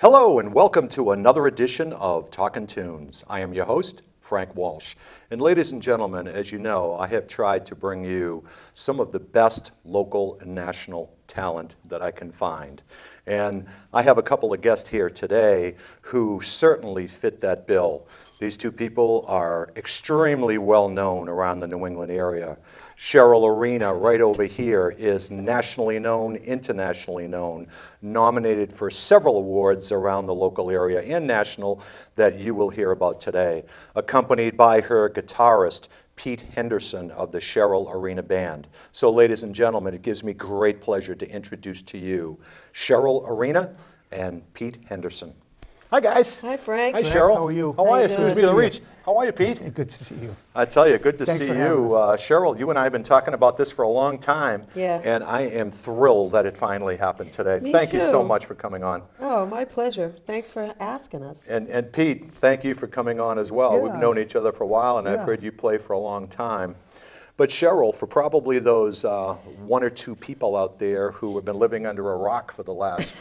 Hello and welcome to another edition of Talkin' Tunes. I am your host, Frank Walsh. And ladies and gentlemen, as you know, I have tried to bring you some of the best local and national talent that I can find. And I have a couple of guests here today who certainly fit that bill. These two people are extremely well known around the New England area. Cheryl Arena, right over here, is nationally known, internationally known, nominated for several awards around the local area and national that you will hear about today, accompanied by her guitarist, Pete Henderson of the Cheryl Arena Band. So ladies and gentlemen, it gives me great pleasure to introduce to you Cheryl Arena and Pete Henderson. Hi guys. Hi Frank. Hi Cheryl. How are you? How are you? Excuse me the reach. How are you, Pete? Good to see you. I tell you, good to Thanks see for you. Cheryl, you and I have been talking about this for a long time. Yeah. And I am thrilled that it finally happened today. Me Thank you so too. much for coming on. Oh, my pleasure. Thanks for asking us. And Pete, thank you for coming on as well. We've Yeah. known each other for a while, and I've Yeah. heard you play for a long time. But Cheryl, for probably those one or two people out there who have been living under a rock for the last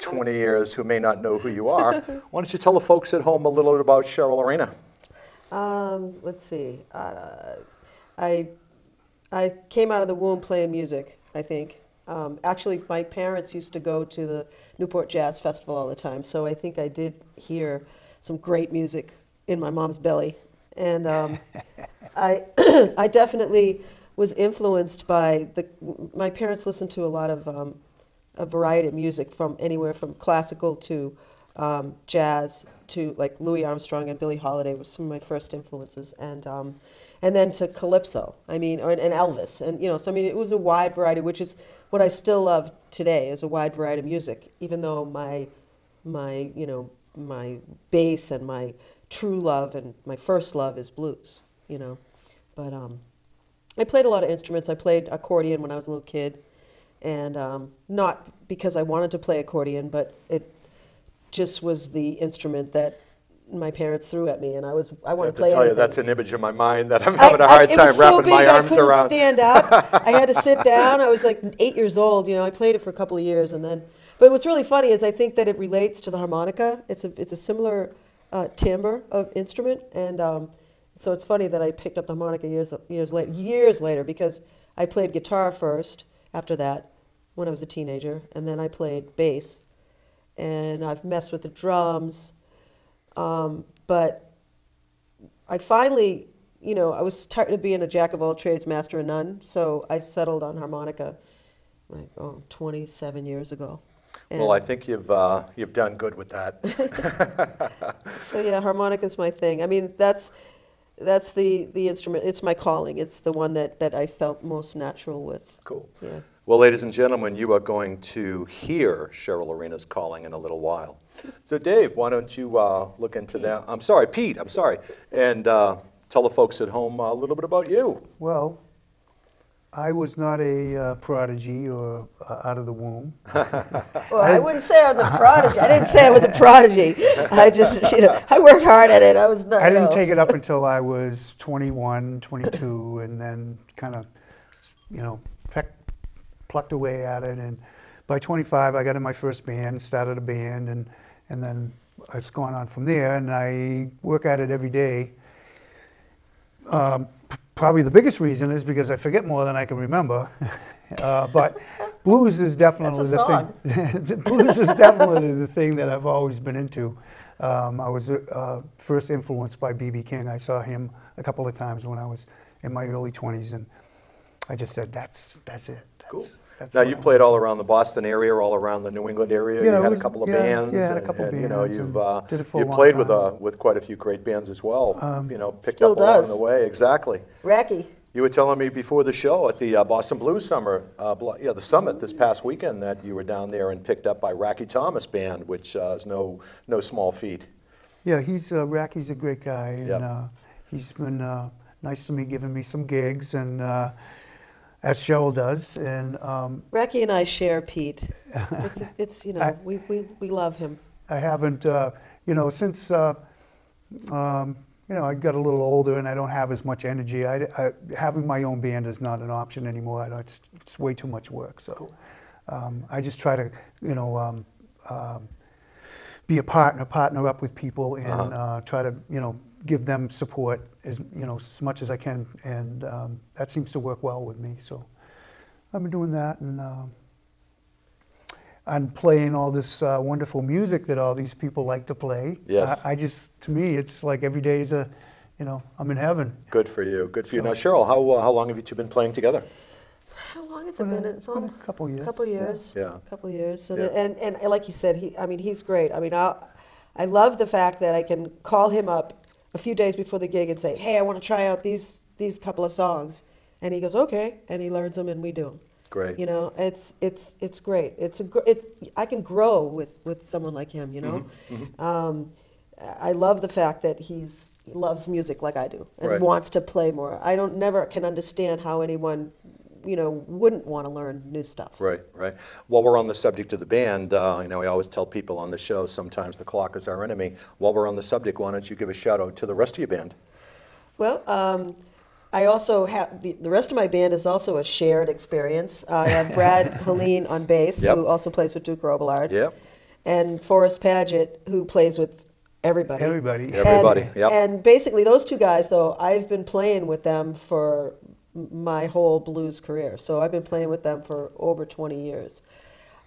20 years who may not know who you are, why don't you tell the folks at home a little bit about Cheryl Arena? Let's see. I came out of the womb playing music, I think. Actually, my parents used to go to the Newport Jazz Festival all the time, so I think I did hear some great music in my mom's belly. And I I definitely was influenced by my parents listened to a lot of a variety of music, from anywhere from classical to jazz to like Louis Armstrong and Billie Holiday was some of my first influences, and then to calypso. I mean, and Elvis, and so I mean it was a wide variety, which is what I still love today, is a wide variety of music. Even though my bass and my true love and my first love is blues, but I played a lot of instruments. I played accordion when I was a little kid, and not because I wanted to play accordion, but it just was the instrument that my parents threw at me, and I wanted to play tell you, anything. that's an image in my mind that I'm having a hard time wrapping my arms I couldn't around. stand up. I had to sit down. I was like 8 years old. I played it for a couple of years, and then. But what's really funny is I think that it relates to the harmonica. It's a similar timbre of instrument, and so it's funny that I picked up the harmonica years later, because I played guitar first after that when I was a teenager, and then I played bass, and I've messed with the drums, but I finally, I was tired of being a jack of all trades, master of none, so I settled on harmonica 27 years ago. Well, I think you've done good with that. So yeah, harmonica's my thing. I mean, that's the instrument. It's my calling. It's the one that I felt most natural with. Cool. Yeah. Well, ladies and gentlemen, you are going to hear Cheryl Arena's calling in a little while. So Dave, why don't you look into that? I'm sorry, Pete, I'm sorry. And tell the folks at home a little bit about you. Well, I was not a prodigy or out of the womb. Well, I wouldn't say I was a prodigy. I didn't say I was a prodigy. I just, I worked hard at it. I didn't take it up until I was 21, 22, and then kind of, plucked away at it. And by 25, I got in my first band, started a band, and then it's gone on from there. And I work at it every day. Probably the biggest reason is because I forget more than I can remember. But blues is definitely the thing. Blues is definitely the thing that I've always been into. I was first influenced by B.B. King. I saw him a couple of times when I was in my early 20s, and I just said, that's it. Cool. Now, you played all around the Boston area, all around the New England area. Yeah, you had a couple of bands. Yeah, a couple of bands. You've played with quite a few great bands as well. Picked Still up along does. the way. Exactly. Racky. You were telling me before the show at the Boston Blues Summer, the summit this past weekend, that you were down there and picked up by Racky Thomas Band, which is no small feat. Yeah, Racky's a great guy, and Yep. he's been nice to me, giving me some gigs, and as Cheryl does, and Racky and I share Pete. It's we love him. I haven't, since I got a little older and I don't have as much energy. Having my own band is not an option anymore. It's way too much work. So I just try to, be a partner up with people, and try to, give them support as much as I can, and that seems to work well with me. So I've been doing that, and I'm playing all this wonderful music that all these people like to play. Yes. To me, it's like every day is I'm in heaven. Good for you. Good for you. Now, Cheryl, how long have you two been playing together? How long has it been? It's been a couple years. Couple years. Yeah. Couple years. And, Yeah. and like you said, he's great. I mean, I love the fact that I can call him up a few days before the gig and say, hey, I want to try out these couple of songs. And he goes, okay. And he learns them and we do them. Great. It's great. I can grow with someone like him, I love the fact that he loves music like I do and Right. wants to play more. I never can understand how anyone, wouldn't want to learn new stuff. Right, right. While we're on the subject of the band, I always tell people on the show, sometimes the clock is our enemy. While we're on the subject, why don't you give a shout out to the rest of your band? Well, I also have, the rest of my band is also a shared experience. I have Brad Helene on bass, Yep. who also plays with Duke Robillard. Yep. And Forrest Paget, who plays with everybody. Everybody. Everybody, And, yep. and basically those two guys, though, I've been playing with them for my whole blues career. So I've been playing with them for over 20 years,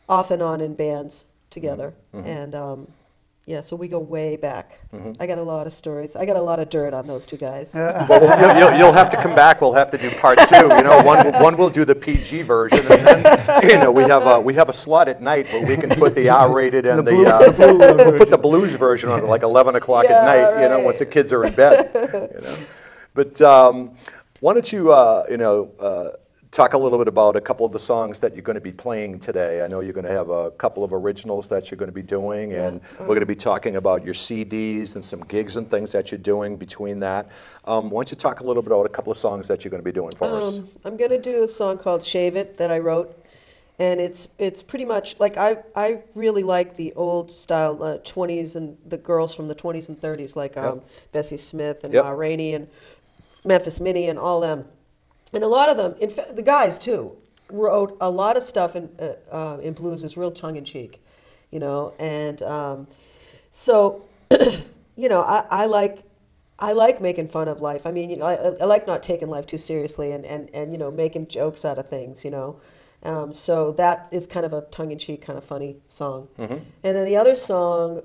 off and on in bands together. And so we go way back. I got a lot of stories. I got a lot of dirt on those two guys. Well, you'll have to come back. We'll have to do part two. One will do the PG version, and then we have a slot at night where we can put the R-rated and we'll put the blues version on at like 11 o'clock at night. right. Once the kids are in bed. But why don't you talk a little bit about a couple of the songs that you're going to be playing today. I know you're going to have a couple of originals that you're going to be doing, and we're going to be talking about your CDs and some gigs and things that you're doing between that. Why don't you talk a little bit about a couple of songs that you're going to be doing for us? I'm going to do a song called Shave It that I wrote. And it's pretty much, like, I really like the old style 20s and the girls from the 20s and 30s, like Bessie Smith and Ma Rainey and Memphis Minnie and all them. And a lot of them, in fact, the guys too, wrote a lot of stuff in blues is real tongue-in-cheek, and so, I like making fun of life. I mean, I like not taking life too seriously and making jokes out of things, so that is kind of a tongue-in-cheek, kind of funny song. And then the other song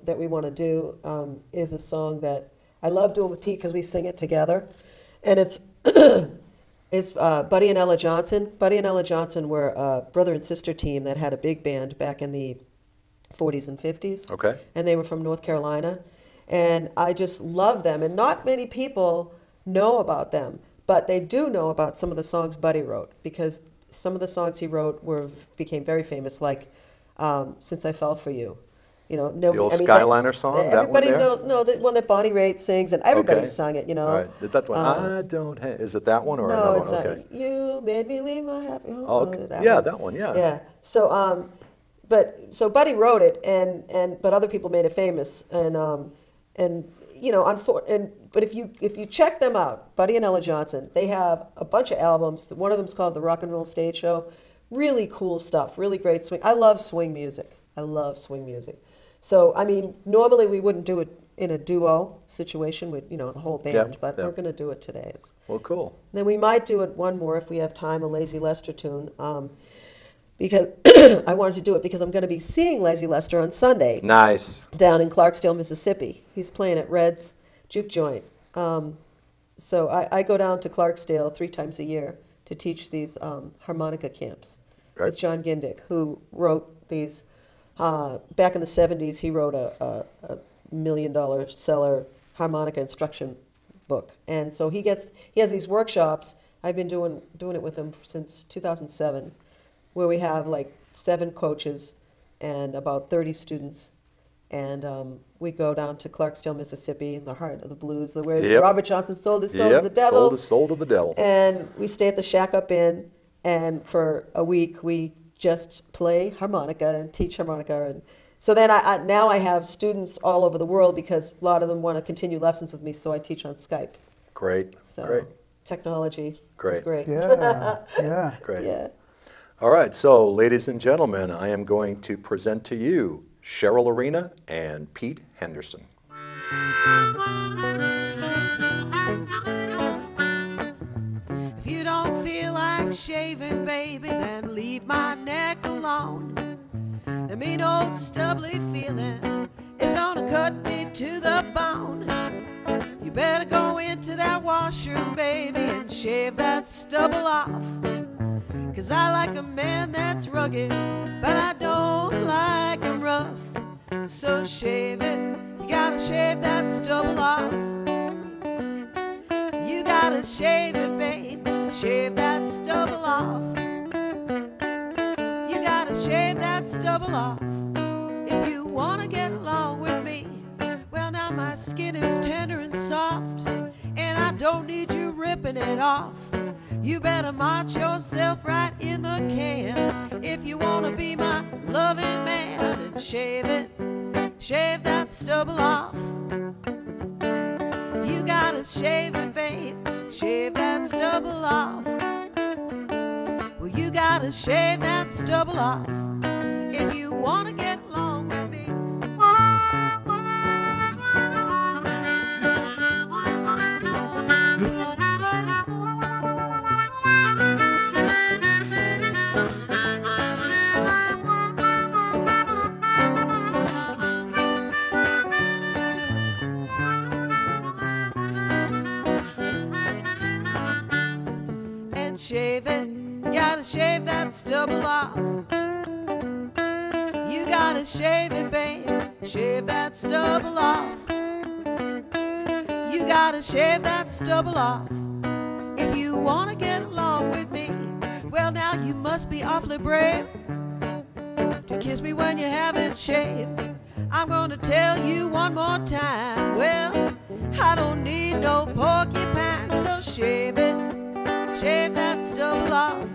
that we want to do is a song that I love doing with Pete because we sing it together, and it's it's Buddy and Ella Johnson. Buddy and Ella Johnson were a brother and sister team that had a big band back in the 40s and 50s. Okay. And they were from North Carolina. And I just love them. And not many people know about them, but they do know about some of the songs Buddy wrote, because some of the songs he wrote became very famous, like Since I Fell for You. The old Skyliner song, that one everybody there? No, the one that Bonnie Raitt sings, and everybody sung it, All right. That one, I don't have, is it that one or no, another it's one? Okay. You made me leave my happy home. Oh, okay. That one, yeah. Yeah. So, so Buddy wrote it, but other people made it famous, but if you check them out, Buddy and Ella Johnson, they have a bunch of albums. One of them's called The Rock and Roll Stage Show. Really cool stuff. Really great swing. I love swing music. So, I mean, normally we wouldn't do it in a duo situation with, the whole band, but we're going to do it today. Well, cool. Then we might do it one more if we have time, a Lazy Lester tune, because I wanted to do it because I'm going to be seeing Lazy Lester on Sunday. Nice. Down in Clarksdale, Mississippi. He's playing at Red's Juke Joint. So I go down to Clarksdale 3 times a year to teach these harmonica camps with John Gindick, who wrote these. Back in the 70s, he wrote a $1 million seller harmonica instruction book, and so he has these workshops. I've been doing it with him since 2007, where we have like 7 coaches and about 30 students, and we go down to Clarksdale, Mississippi, in the heart of the blues, where Robert Johnson sold his soul to the devil. Sold his soul to the devil. And we stay at the Shack Up Inn, and for a week we just play harmonica and teach harmonica. And so then now I have students all over the world because a lot of them want to continue lessons with me, so I teach on Skype. Great. So Great. Technology Great. is great. Yeah. Great. Yeah. All right, so ladies and gentlemen, I am going to present to you Cheryl Arena and Pete Henderson. If you don't feel like shaving, baby, then leave my neck alone. The mean old stubbly feeling is gonna cut me to the bone. You better go into that washroom, baby, and shave that stubble off. 'Cause I like a man that's rugged, but I don't like him rough. So shave it, you gotta shave that stubble off. You gotta shave it, babe, shave that stubble off. You gotta shave that stubble off if you wanna get along with me. Well, now my skin is tender and soft, and I don't need you ripping it off. You better march yourself right in the can if you wanna be my loving man, and shave it, shave that stubble off. You gotta shave it, babe, shave that stubble off. Well, you gotta shave that stubble off if you wanna get along with me. Shave it, you gotta shave that stubble off. You gotta shave it, babe, shave that stubble off. You gotta shave that stubble off if you wanna get along with me. Well, now you must be awfully brave to kiss me when you haven't shaved. I'm gonna tell you one more time. Well, I don't need no porcupine, so shave it, shave that stubble off.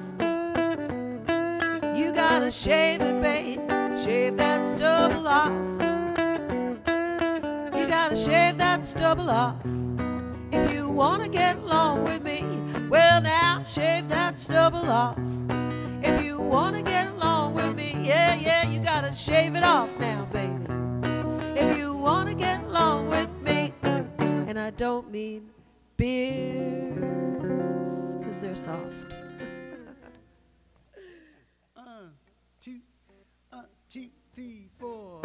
You gotta shave it, babe, shave that stubble off. You gotta shave that stubble off if you wanna get along with me. Well, now shave that stubble off if you wanna get along with me. Yeah, yeah, you gotta shave it off now, baby, if you wanna get along with me. And I don't mean beards, 'cause they're soft. Two, three, four.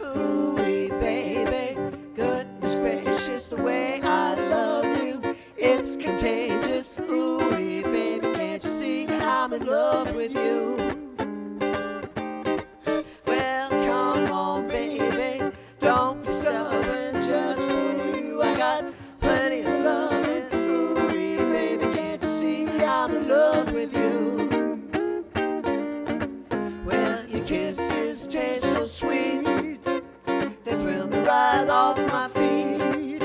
Ooh-wee, baby, goodness gracious, the way I love you, it's contagious. Ooh-wee, baby, can't you see I'm in love with you? Well, come on, baby, don't be stubborn, just for you I got plenty of loving. Ooh-wee, baby, can't you see I'm in love with you? Well, your kisses taste so sweet, they thrill me right off my feet.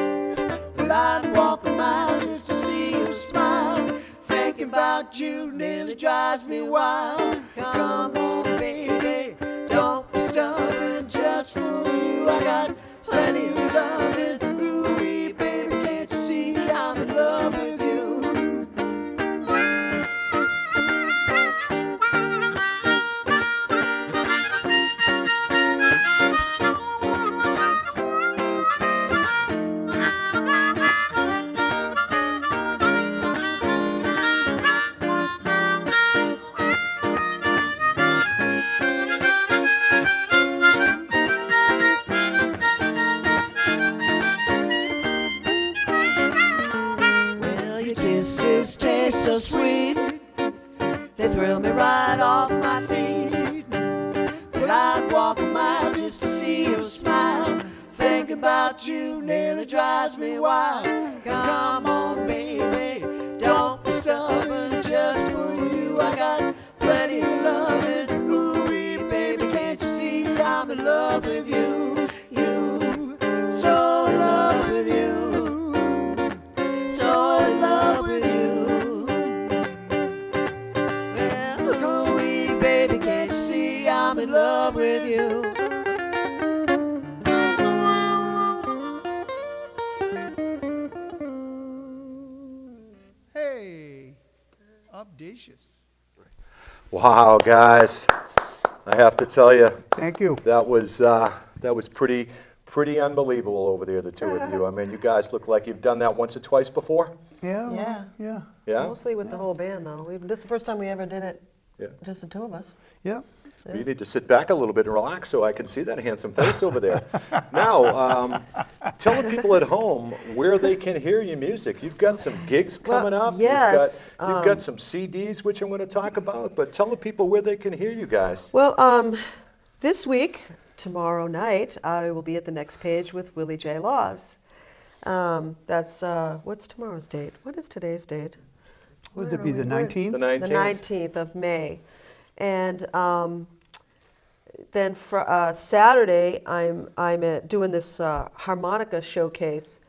Well, I'd walk a mile just to see you smile. Thinking about you nearly drives me wild. Come on, baby, don't be stubborn, just for you I got plenty of loving. Ooh-wee, baby, can't you see I'm in love with you? Well, your kisses taste so sweet, they thrill me right off my feet. But I'd walk a mile just to see you smile. Thinking about you nearly drives me wild. Come on, baby, don't be stubborn, just for you I got plenty of loving. Ooh-wee, baby, can't you see I'm in love with you? You, so in love with you, so in love with you. Well, ooh-wee, baby, can't you see I'm in love with you? vivacious. Wow, guys, I have to tell you, Thank you. that was pretty unbelievable over there, the two of you. I mean, you guys look like you've done that once or twice before. Yeah. Yeah. Yeah. Yeah? Mostly with the whole band, though. This is the first time we ever did it, Yeah. just the two of us. Yeah. You need to sit back a little bit and relax so I can see that handsome face over there. Now, tell the people at home where they can hear your music. You've got some gigs coming up. yes, You've got some CDs, which I'm going to talk about, but tell the people where they can hear you guys. Well, this week, tomorrow night, I will be at the Next Page with Willie J. Laws. That's, what's tomorrow's date? What is today's date? Would Where it be are the we? Where- 19th? The 19th? The 19th of May. And then for Saturday, I'm doing this harmonica showcase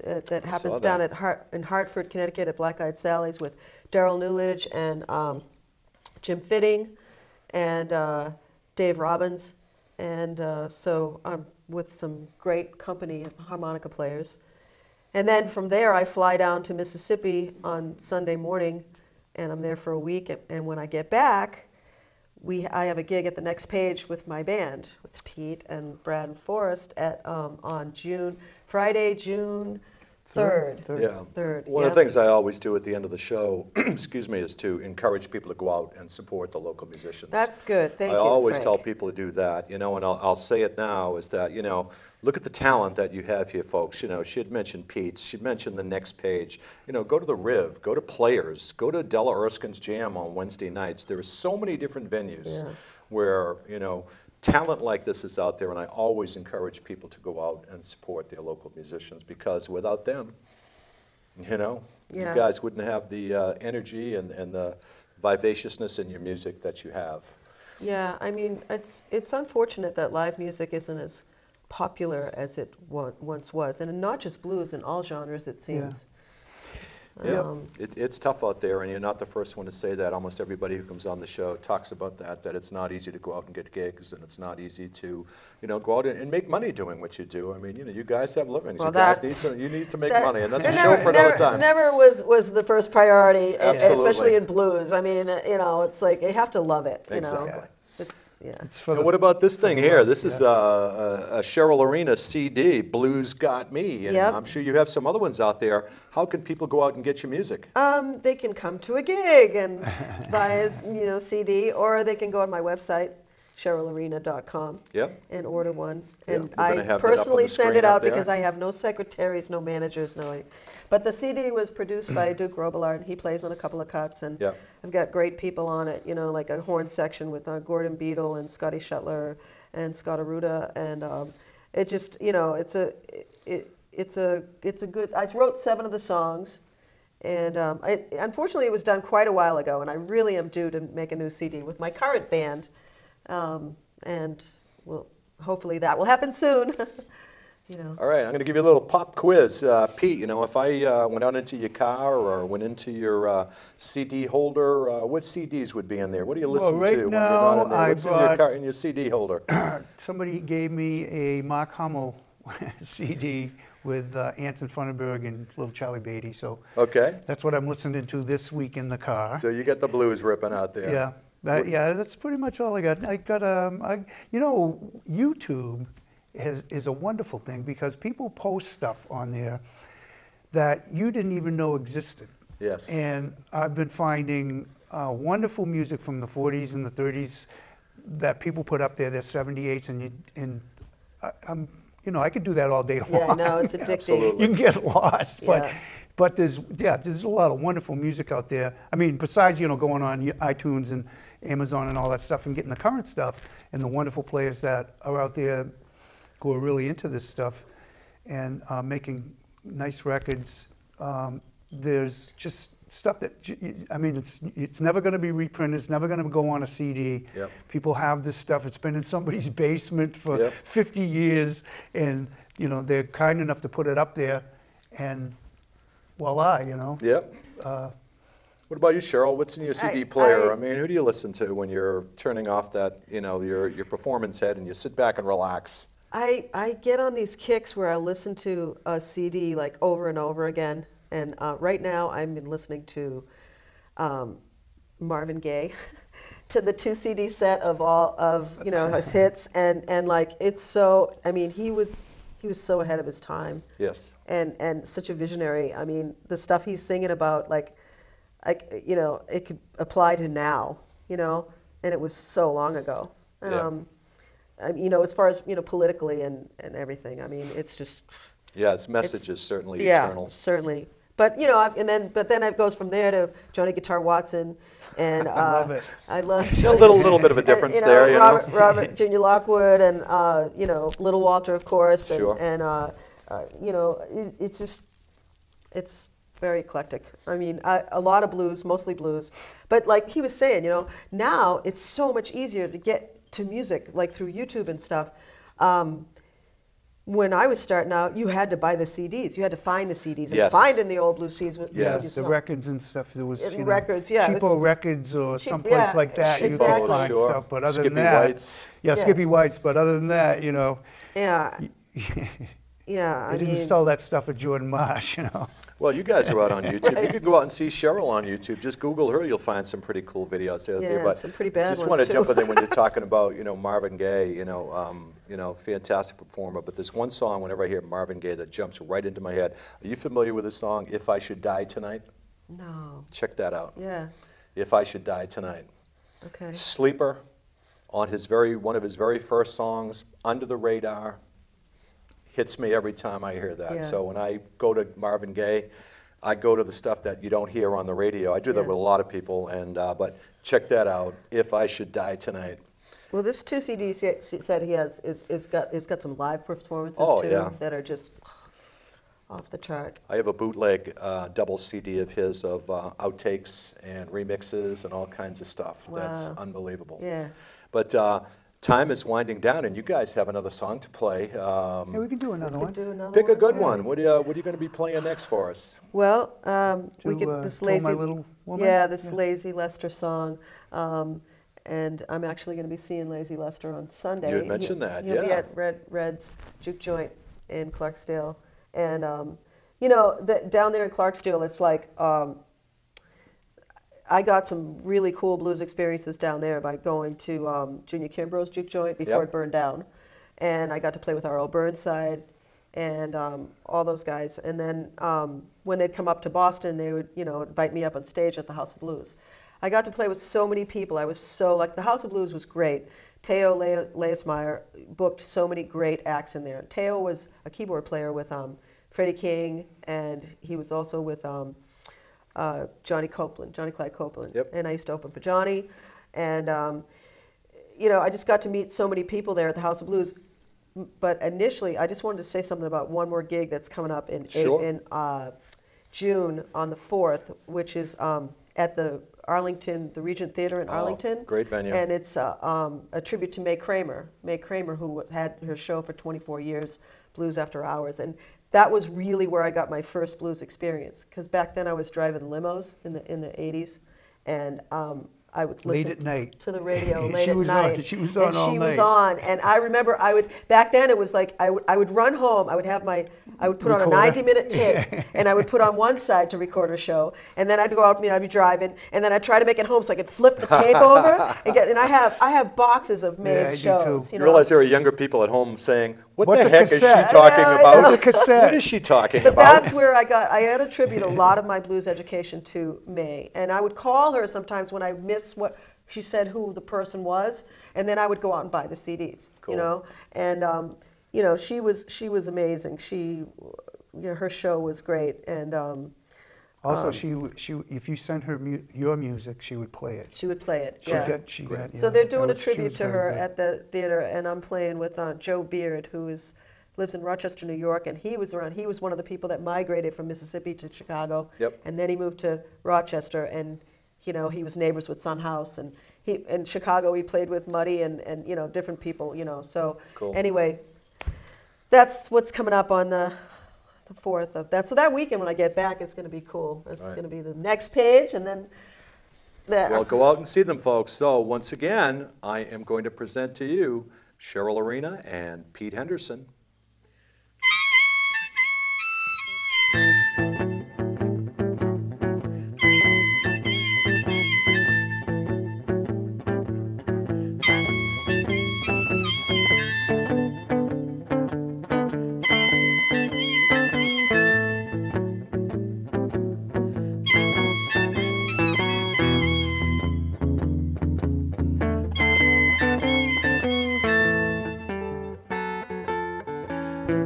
that happens that. down in Hartford, Connecticut at Black Eyed Sally's with Daryl Newledge and Jim Fitting and Dave Robbins. And so I'm with some great company harmonica players. And then from there, I fly down to Mississippi on Sunday morning, and I'm there for a week. And when I get back, I have a gig at the Next Page with my band, with Pete and Brad and Forrest on Friday, June 3rd. Yeah. 3rd. One of the things I always do at the end of the show, excuse me, is to encourage people to go out and support the local musicians. That's good. Thank you, I always Frank. tell people to do that, and I'll say it now, is that, look at the talent that you have here, folks. She had mentioned Pete, she mentioned the Next Page. Go to the Riv, go to Players, go to Della Erskine's Jam on Wednesday nights. There are so many different venues where, talent like this is out there, and I always encourage people to go out and support their local musicians, because without them, you guys wouldn't have the energy and the vivaciousness in your music that you have. Yeah, I mean, it's unfortunate that live music isn't as popular as it once was, and not just blues, in all genres, it seems. Yeah, it's tough out there, and you're not the first one to say that. Almost everybody who comes on the show talks about that it's not easy to go out and get gigs, and it's not easy to, go out and make money doing what you do. I mean, you guys have livings. Well, you need to make money, and that's a show for another time. Never was the first priority, Absolutely. especially in blues. I mean, it's like you have to love it. Exactly. It's for And what about this thing here? This is a Cheryl Arena CD, Blues Got Me, and Yep. I'm sure you have some other ones out there. How can people go out and get your music? They can come to a gig and buy a CD, or they can go on my website, CherylArena.com, Yep. and order one. Yeah, And we're gonna I have that up on personally the send screen it up out there. because I have no secretaries, no managers, But the CD was produced by Duke Robillard, and he plays on a couple of cuts, and Yep. I've got great people on it, like a horn section with Gordon Beadle and Scotty Shuttler and Scott Aruda, and it just, it's a good. I wrote 7 of the songs, and unfortunately it was done quite a while ago, and I really am due to make a new CD with my current band, and well, hopefully that will happen soon. All right, I'm going to give you a little pop quiz. Pete, if I went out into your car or went into your CD holder, what CDs would be in there? What do you listen right to when now, you're not in there? I What's in your brought- car, in your CD holder? Somebody gave me a Mark Hummel CD with Anson Funderburg and Little Charlie Beatty, so Okay, that's what I'm listening to this week in the car. so you got the blues ripping out there. Yeah, that's pretty much all I got. I got YouTube is a wonderful thing because people post stuff on there that you didn't even know existed. Yes. And I've been finding wonderful music from the 40s and the 30s that people put up there. They're 78s, I'm I could do that all day long. Yeah, I know, it's addicting. Absolutely. You can get lost, Yeah. but there's a lot of wonderful music out there. I mean, besides going on iTunes and Amazon and all that stuff and getting the current stuff and the wonderful players that are out there who are really into this stuff and making nice records. There's just stuff that it's never going to be reprinted. It's never going to go on a CD. Yep. People have this stuff. It's been in somebody's basement for Yep. 50 years, and they're kind enough to put it up there, and voila, Yep. What about you, Cheryl? What's in your CD player? I mean, who do you listen to when you're turning off that, your performance head and you sit back and relax? I get on these kicks where I listen to a CD like over and over again, and right now I've been listening to Marvin Gaye to the 2 CD set of all of his hits, and like it's so. I mean, he was so ahead of his time. Yes. And such a visionary. I mean, the stuff he's singing about, like it could apply to now, and it was so long ago. Yeah. As far as politically and everything. I mean, it's just. Yeah, his message is certainly Yeah, eternal. certainly. But then it goes from there to Johnny Guitar Watson, and I love it. I love A little bit of a difference there, Robert Junior Lockwood, and Little Walter, of course, and, Sure. it's very eclectic. I mean, a lot of blues, mostly blues, but like he was saying, now it's so much easier to get to music, like through YouTube and stuff. When I was starting out, you had to buy the CDs. You had to find the CDs. And Yes. finding the old blues CDs was Yes, the records and stuff. There was records, yeah, it cheapo was records or cheap, someplace yeah, like that. You exactly. could find Sure. stuff, but other Skippy than that, Whites. yeah, Skippy Whites. But other than that, Yeah. Yeah, they didn't sell that stuff at Jordan Marsh. Well, you guys are out on YouTube. You could go out and see Cheryl on YouTube. Just Google her. You'll find some pretty cool videos out there. Yeah, But some pretty bad just ones, want to too. jump in there when you're talking about, Marvin Gaye, fantastic performer. But there's one song whenever I hear Marvin Gaye that jumps right into my head. Are you familiar with the song, If I Should Die Tonight? No. Check that out. Yeah. If I Should Die Tonight. Okay. Sleeper, on one of his very first songs, Under the Radar, hits me every time I hear that. Yeah. So when I go to Marvin Gaye, I go to the stuff that you don't hear on the radio. I do that Yeah. with a lot of people, but check that out, If I Should Die Tonight. Well, this 2 CDs set he has is got some live performances Oh, too yeah. that are just off the chart. I have a bootleg double CD of his of outtakes and remixes and all kinds of stuff. That's Wow. unbelievable. Yeah. But time is winding down, and you guys have another song to play. Yeah, we can do another Could one. do another Pick a one? good one. What are you going to be playing next for us? Well, we To, could this Told My lazy Little Woman? yeah, this Yeah. Lazy Lester song. And I'm actually going to be seeing Lazy Lester on Sunday. You had mentioned that, He'll be yeah. at Red's Juke Joint in Clarksdale. And, down there in Clarksdale, it's like, I got some really cool blues experiences down there by going to Junior Kimbrough's Juke Joint before Yep. it burned down. And I got to play with R.L. Burnside and all those guys. And then when they'd come up to Boston, they would, invite me up on stage at the House of Blues. I got to play with so many people. I was so, the House of Blues was great. Teo Leismeyer booked so many great acts in there. Teo was a keyboard player with Freddie King, and he was also with Johnny Clyde Copeland. Yep. And I used to open for Johnny. And, I just got to meet so many people there at the House of Blues. But initially, I just wanted to say something about one more gig that's coming up in June on the 4th, which is at the Regent Theater in Arlington. Great venue. And it's a tribute to May Kramer. May Kramer, who had her show for 24 years, Blues After Hours. And that was really where I got my first blues experience. Because back then I was driving limos in the 80s, and I would listen Late at night. to the radio late She at was night. on. She was on and all she was night. on. And I remember back then it was like I would run home. I would put on a Recorder. 90-minute tape, and I would put on one side to record a show, and then I'd go out, I'd be driving, and then I'd try to make it home so I could flip the tape over and I have boxes of May's Yeah, I do shows. too. You realize there are younger people at home saying, "What What's the a heck is she cassette?" talking Yeah, I about? know. What's a cassette? What is she talking But about?" that's where I had to attribute a lot of my blues education to May. And I would call her sometimes when I missed what she said who the person was, and then I would go out and buy the CDs, Cool. And she was amazing. Her show was great, and Also, if you sent her your music, she would play it. she would play it. She Yeah. got, So they're doing a she tribute was to very her good. at the theater, and I'm playing with Joe Beard, who lives in Rochester, New York, and he was around. He was one of the people that migrated from Mississippi to Chicago, Yep. and then he moved to Rochester, and he was neighbors with Son House, and in Chicago he played with Muddy and different people, So Cool. anyway, that's what's coming up on the 4th of that. So that weekend when I get back, it's going to be cool. It's Right. going to be the next page, and then there. Well, go out and see them, folks. So once again, I am going to present to you Cheryl Arena and Pete Henderson.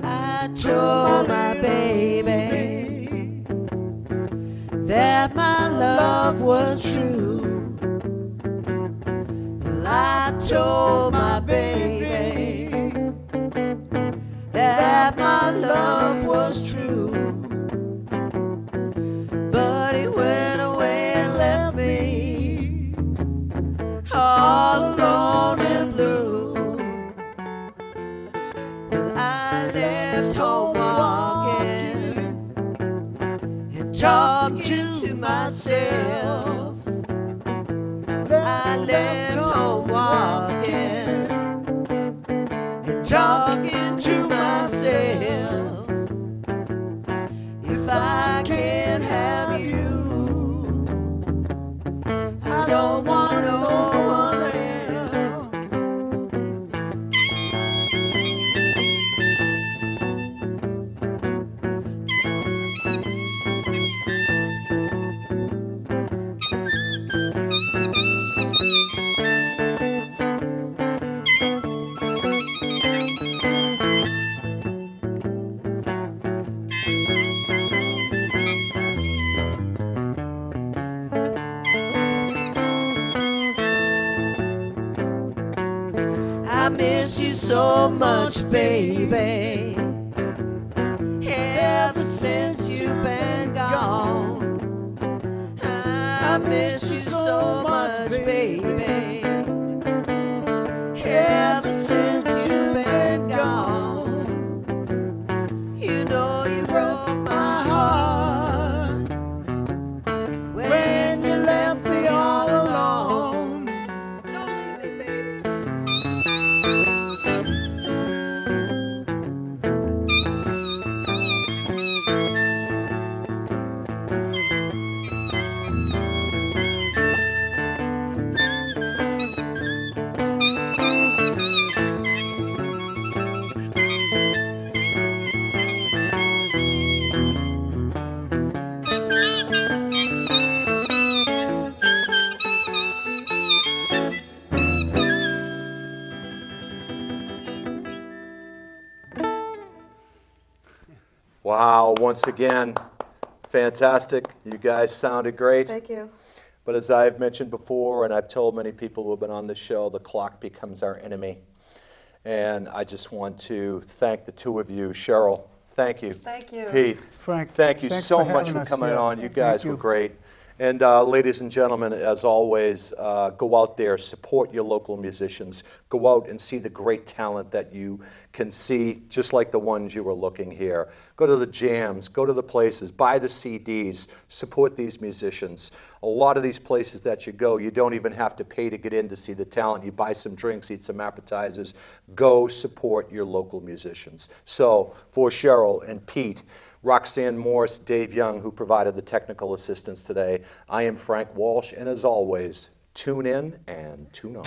I told my baby that my love was true. Well, I told my baby that my love was true. But he went away and left me all alone and blue. Well, I left home walking and talking to myself. I left home walking and talking to myself. If I can't have you, I don't want no one else. I miss you so much, baby, ever since you've been gone. I miss you so much, baby, ever since you've been gone. You know you broke my heart when you left me all alone. Don't leave me, baby. Wow, once again, fantastic. You guys sounded great. Thank you. But as I've mentioned before, and I've told many people who have been on this show, the clock becomes our enemy. And I just want to thank the two of you. Cheryl, thank you. Thank you. Pete, Frank, thank you thanks so for much having for us. coming Yeah, on. You thank guys were you. great. And ladies and gentlemen, as always, go out there, support your local musicians. Go out and see the great talent that you can see, just like the ones you were looking here. Go to the jams, go to the places, buy the CDs, support these musicians. A lot of these places that you go, you don't even have to pay to get in to see the talent. You buy some drinks, eat some appetizers. Go support your local musicians. So for Cheryl and Pete, Roxanne Morse, Dave Young, who provided the technical assistance today, I am Frank Walsh, and as always, tune in and tune on.